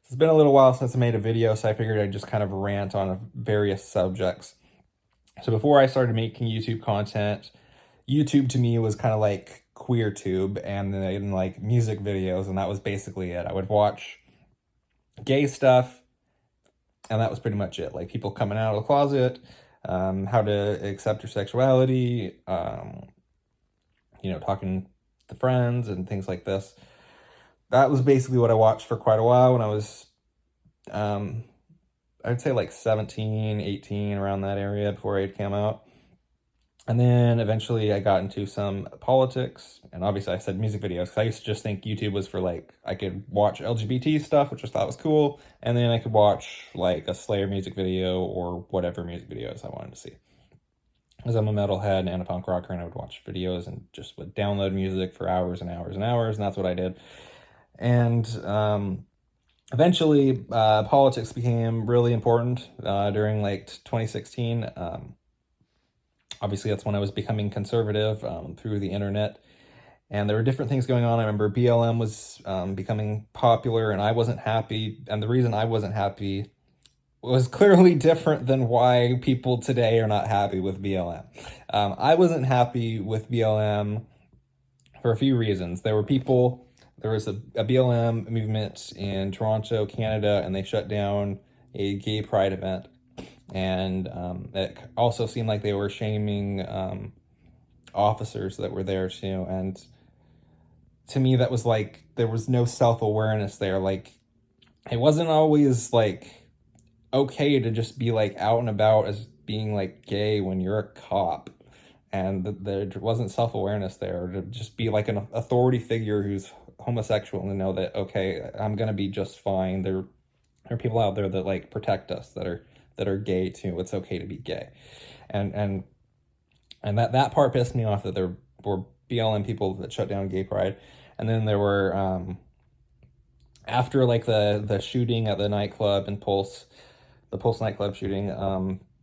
It's been a little while since I made a video, so I figured I'd just kind of rant on various subjects. So before I started making YouTube content, YouTube to me was kind of like queer tube and then like music videos, and that was basically it. I would watch gay stuff, and that was pretty much it. Like people coming out of the closet, how to accept your sexuality, talking to friends and things like this. That was basically what I watched for quite a while when I was um, I'd say like 17, 18, around that area before it came out. And then eventually I got into some politics, and obviously I said music videos because I used to just think YouTube was for like, I could watch LGBT stuff, which I thought was cool, and then I could watch like a Slayer music video or whatever music videos I wanted to see. Because I'm a metalhead and a punk rocker, and I would watch videos and just would download music for hours and hours and hours, and that's what I did. And eventually, politics became really important during like 2016. Obviously, that's when I was becoming conservative through the internet. And there were different things going on. I remember BLM was becoming popular, and I wasn't happy. And the reason I wasn't happy was clearly different than why people today are not happy with BLM. I wasn't happy with BLM for a few reasons. There was a BLM movement in Toronto, Canada, and they shut down a gay pride event. And it also seemed like they were shaming officers that were there too. And to me, that was like, there was no self-awareness there. Like, it wasn't always like okay to just be like out and about as being like gay when you're a cop. And there wasn't self-awareness there to just be like an authority figure who's homosexual and to know that, okay, I'm gonna be just fine. There are people out there that like protect us that are gay too. It's okay to be gay. And that part pissed me off, that there were BLM people that shut down gay pride. And then there were after like the shooting at the nightclub in Pulse, the Pulse nightclub shooting,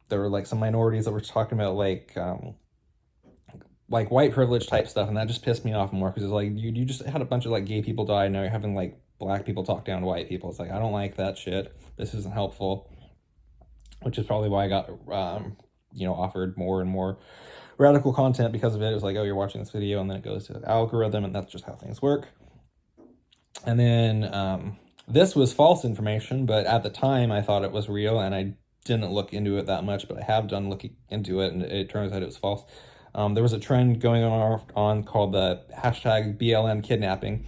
there were like some minorities that were talking about like white privilege type stuff, and that just pissed me off more because it's like you just had a bunch of like gay people die, and now you're having like black people talk down to white people. It's like, I don't like that shit. This isn't helpful, which is probably why I got offered more and more radical content because of it. It was like, oh, you're watching this video, and then it goes to the algorithm, and that's just how things work. And then this was false information, but at the time I thought it was real, and I didn't look into it that much, but I have done looking into it, and it turns out it was false. There was a trend going on called the hashtag BLM kidnapping.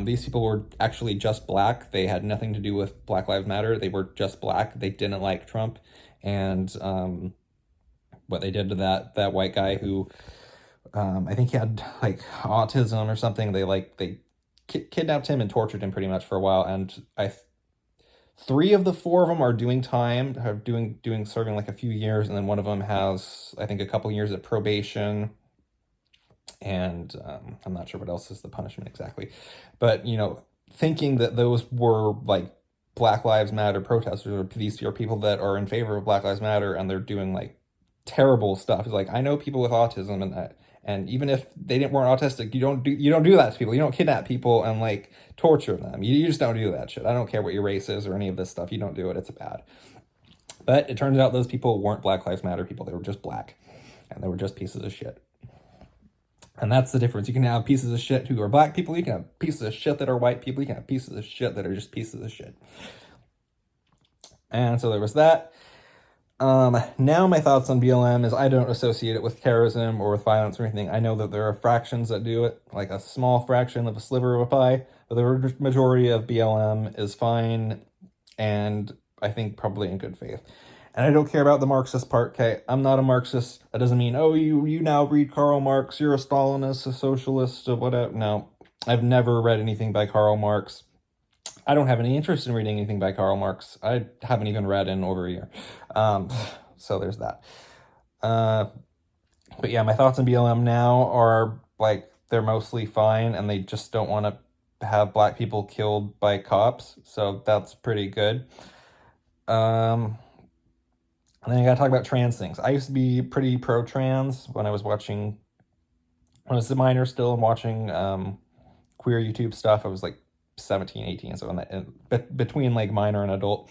These people were actually just black. They had nothing to do with Black Lives Matter. They were just black. They didn't like Trump. And what they did to that white guy who, I think he had like autism or something, they kidnapped him and tortured him pretty much for a while. And three of the four of them are doing time, serving like a few years, and then one of them has, I think, a couple years of probation, and I'm not sure what else is the punishment exactly. But thinking that those were like Black Lives Matter protesters, or these are people that are in favor of Black Lives Matter, and they're doing like terrible stuff. It's like, I know people with autism, and even if they weren't autistic, you don't do that to people. You don't kidnap people and like torture them. You just don't do that shit. I don't care what your race is or any of this stuff. You don't do it. It's bad. But it turns out those people weren't Black Lives Matter people. They were just black, and they were just pieces of shit. And that's the difference. You can have pieces of shit who are black people. You can have pieces of shit that are white people. You can have pieces of shit that are just pieces of shit. And so there was that. Now my thoughts on BLM is, I don't associate it with terrorism or with violence or anything. I know that there are fractions that do it, like a small fraction of a sliver of a pie, but the majority of BLM is fine, and I think probably in good faith. And I don't care about the Marxist part. Okay, I'm not a Marxist. That doesn't mean, oh, you now read Karl Marx, you're a Stalinist, a socialist, or whatever. No, I've never read anything by Karl Marx. I don't have any interest in reading anything by Karl Marx. I haven't even read in over a year. So there's that. But yeah, my thoughts on BLM now are like, they're mostly fine, and they just don't want to have black people killed by cops. So that's pretty good. And then I gotta talk about trans things. I used to be pretty pro-trans when I was a minor still, and watching queer YouTube stuff. I was like 17, 18, so in that, between like minor and adult.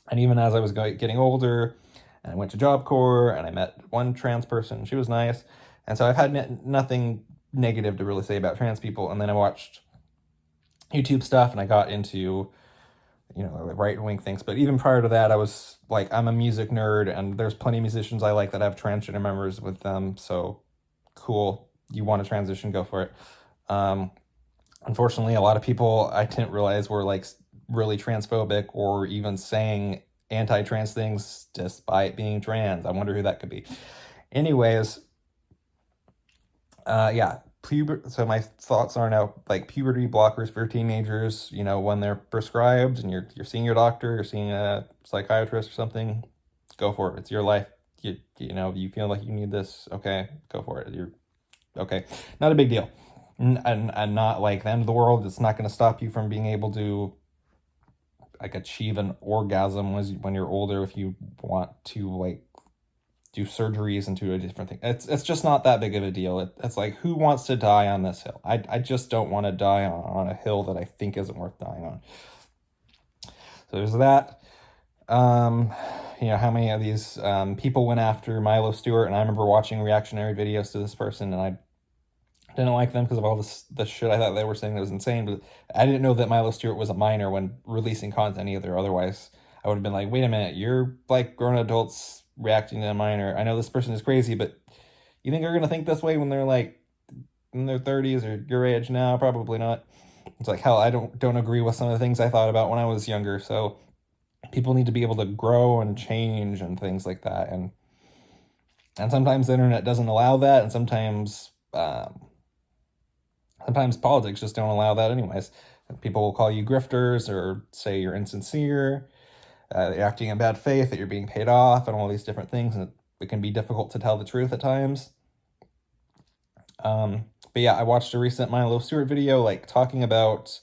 And even as I was getting older, and I went to Job Corps, and I met one trans person, she was nice, and so I've had nothing negative to really say about trans people. And then I watched YouTube stuff, and I got into, you know, like right-wing things. But even prior to that, I was like, I'm a music nerd, and there's plenty of musicians I like that have transgender members with them, so cool. You want to transition, go for it. Unfortunately, a lot of people I didn't realize were like really transphobic or even saying anti-trans things despite being trans. I wonder who that could be. Anyways, yeah, so my thoughts are now like puberty blockers for teenagers, you know, when they're prescribed and you're seeing your doctor, you're seeing a psychiatrist or something, go for it. It's your life. You know, you feel like you need this, okay, go for it. You're okay. Not a big deal. And not like the end of the world. It's not going to stop you from being able to like achieve an orgasm when you're older if you want to like do surgeries and do a different thing. It's just not that big of a deal. It's like, who wants to die on this hill? I just don't want to die on a hill that I think isn't worth dying on. So there's that. You know, how many of these people went after Milo Stewart, and I remember watching reactionary videos to this person, and I didn't like them because of all the shit I thought they were saying that was insane. But I didn't know that Milo Stewart was a minor when releasing content either. Otherwise, I would have been like, wait a minute, you're like grown adults reacting to a minor. I know this person is crazy, but you think they're going to think this way when they're like in their 30s or your age now? Probably not. It's like, hell, I don't agree with some of the things I thought about when I was younger. So people need to be able to grow and change and things like that. And sometimes the internet doesn't allow that, and sometimes politics just don't allow that anyways. People will call you grifters or say you're insincere, acting in bad faith, that you're being paid off, and all these different things, and it can be difficult to tell the truth at times. But yeah, I watched a recent Milo Stewart video, like talking about,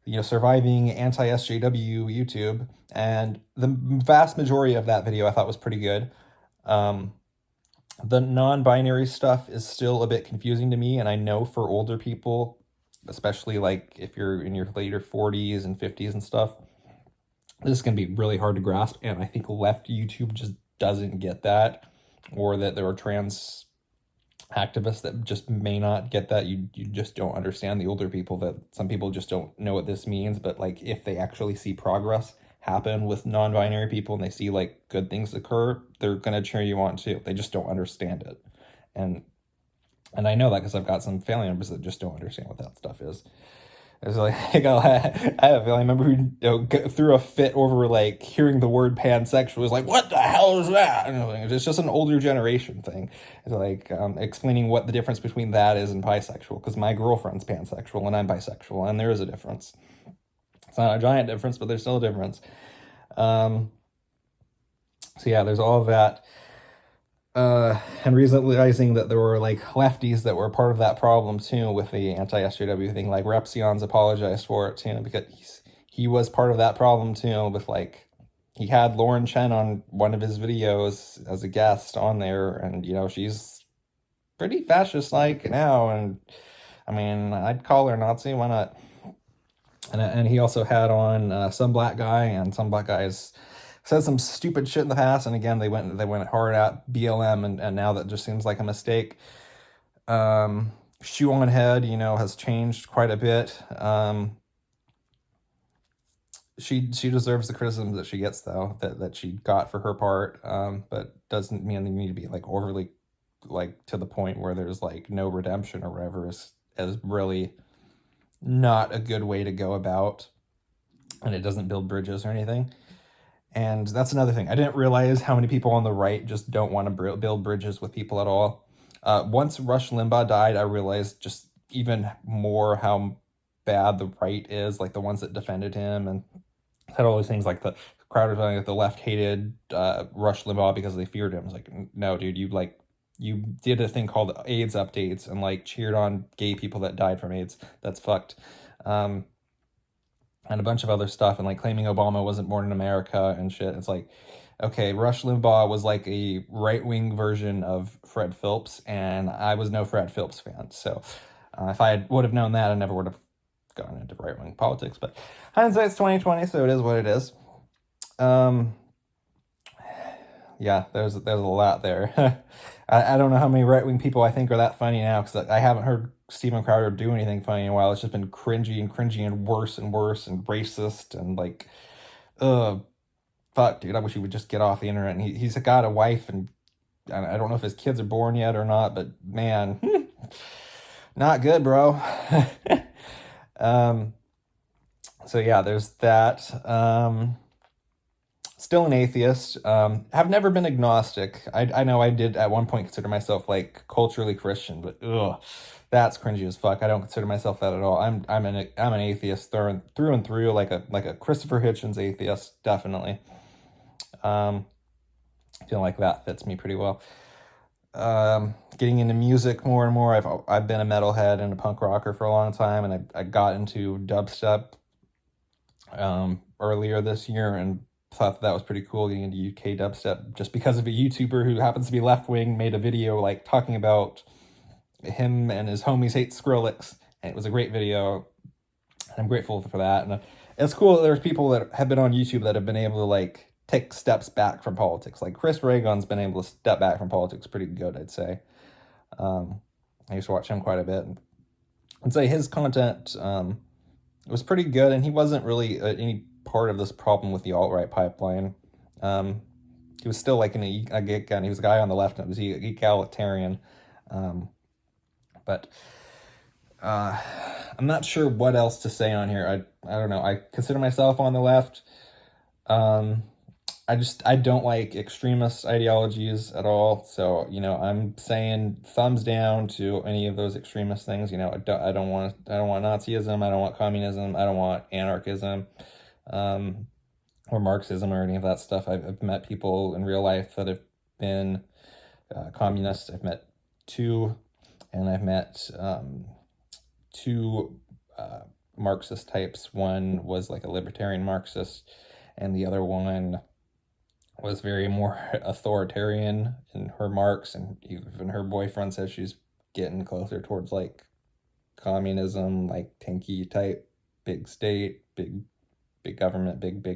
you know, surviving anti-SJW YouTube, and the vast majority of that video I thought was pretty good. The non-binary stuff is still a bit confusing to me, and I know for older people, especially like if you're in your later 40s and 50s and stuff, this can be really hard to grasp, and I think left YouTube just doesn't get that, or that there are trans activists that just may not get that. You just don't understand the older people, that some people just don't know what this means. But like, if they actually see progress happen with non-binary people and they see like good things occur, they're gonna cheer you on too. They just don't understand it, and I know that because I've got some family members that just don't understand what that stuff is. It's like I have a family member who, you know, threw a fit over like hearing the word pansexual. Was like, what the hell is that? And it's just an older generation thing. It's like explaining what the difference between that is and bisexual, because my girlfriend's pansexual and I'm bisexual, and there is a difference. It's not a giant difference, but there's still a difference. So yeah, there's all of that. And realizing that there were like lefties that were part of that problem too with the anti-SJW thing. Like Repsion's apologized for it too, because he was part of that problem too, with like, he had Lauren Chen on one of his videos as a guest on there, and you know, she's pretty fascist-like now, and I mean, I'd call her Nazi, why not? And he also had on some black guy, and some black guys said some stupid shit in the past, and again they went hard at BLM, and now that just seems like a mistake. Shoe on Head, you know, has changed quite a bit. She deserves the criticism that she gets, though, that she got for her part, but doesn't mean they need to be like overly like to the point where there's like no redemption or whatever. Is really not a good way to go about, and it doesn't build bridges or anything. And that's another thing. I didn't realize how many people on the right just don't want to build bridges with people at all. Once Rush Limbaugh died, I realized just even more how bad the right is, like the ones that defended him and had all these things, like the crowd was like the left hated Rush Limbaugh because they feared him. It's like, no, dude, you did a thing called AIDS updates and like cheered on gay people that died from AIDS. That's fucked. And a bunch of other stuff, and like claiming Obama wasn't born in America and shit. It's like, okay, Rush Limbaugh was like a right-wing version of Fred Phillips, and I was no Fred Phillips fan. So if I would have known that, I never would have gotten into right-wing politics, but hindsight's 2020, so it is what it is. Yeah, there's a lot there. I don't know how many right-wing people I think are that funny now, because I haven't heard Steven Crowder do anything funny in a while. It's just been cringy and worse and racist and like, fuck, dude, I wish he would just get off the internet. And he's got a wife, and I don't know if his kids are born yet or not, but man, not good, bro. So yeah, there's that. Still an atheist. Have never been agnostic. I know I did at one point consider myself like culturally Christian, but ugh, that's cringy as fuck. I don't consider myself that at all. I'm an atheist through and through, like a Christopher Hitchens atheist, definitely. I feel like that fits me pretty well. Getting into music more and more. I've been a metalhead and a punk rocker for a long time, and I got into dubstep earlier this year, and thought that was pretty cool, getting into UK dubstep, just because of a YouTuber who happens to be left-wing made a video like talking about him and his homies hate Skrillex, and it was a great video. I'm grateful for that. And it's cool that there's people that have been on YouTube that have been able to like take steps back from politics. Like Chris Reagan's been able to step back from politics pretty good, I'd say. I used to watch him quite a bit, and say his content was pretty good, and he wasn't really any part of this problem with the alt-right pipeline. He was still like again, he was a guy on the left, and it was egalitarian. But I'm not sure what else to say on here. I don't know. I consider myself on the left. I don't like extremist ideologies at all. So, I'm saying thumbs down to any of those extremist things. I don't want Nazism. I don't want communism. I don't want anarchism, or Marxism or any of that stuff. I've met people in real life that have been communists. I've met two, and I've met two Marxist types. One was like a libertarian Marxist, and the other one was very more authoritarian in her marks, and even her boyfriend says she's getting closer towards like communism, like tanky type, big state, big government, big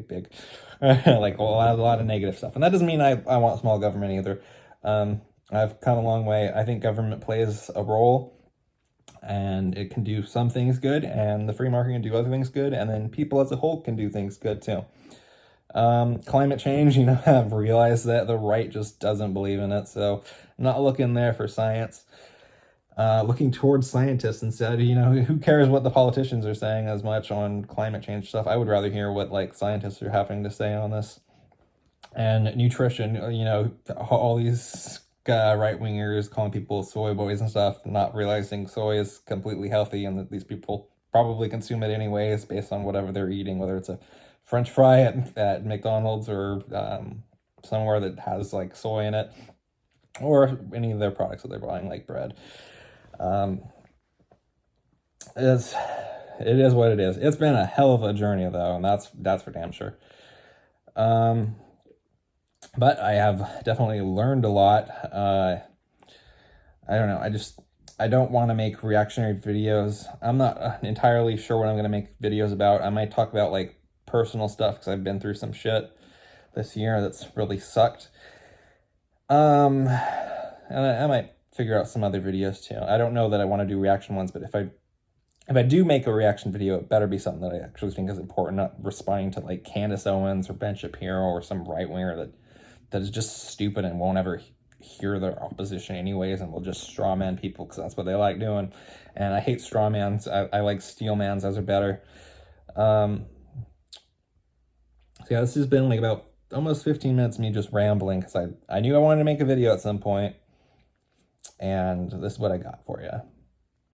like a lot of negative stuff. And that doesn't mean I want small government either. I've come a long way. I think government plays a role, and it can do some things good, and the free market can do other things good, and then people as a whole can do things good too. Climate change, I've realized that the right just doesn't believe in it, so I'm not looking there for science. Looking towards scientists instead. Who cares what the politicians are saying as much on climate change stuff? I would rather hear what like scientists are having to say on this. And nutrition, all these right-wingers calling people soy boys and stuff, not realizing soy is completely healthy, and that these people probably consume it anyways based on whatever they're eating, whether it's a French fry at McDonald's or somewhere that has like soy in it, or any of their products that they're buying, like bread. It is what it is. It's been a hell of a journey though, and that's for damn sure. But I have definitely learned a lot. I don't know. I don't want to make reactionary videos. I'm not entirely sure what I'm going to make videos about. I might talk about like personal stuff, because I've been through some shit this year that's really sucked. And I might figure out some other videos too. I don't know that I want to do reaction ones, but if I do make a reaction video, it better be something that I actually think is important, not responding to like Candace Owens or Ben Shapiro or some right-winger that is just stupid and won't ever hear their opposition anyways, and will just straw man people because that's what they like doing. And I hate straw mans. I like steel mans. Those are better. So yeah, this has been like about almost 15 minutes of me just rambling, because I knew I wanted to make a video at some point, and this is what I got for you.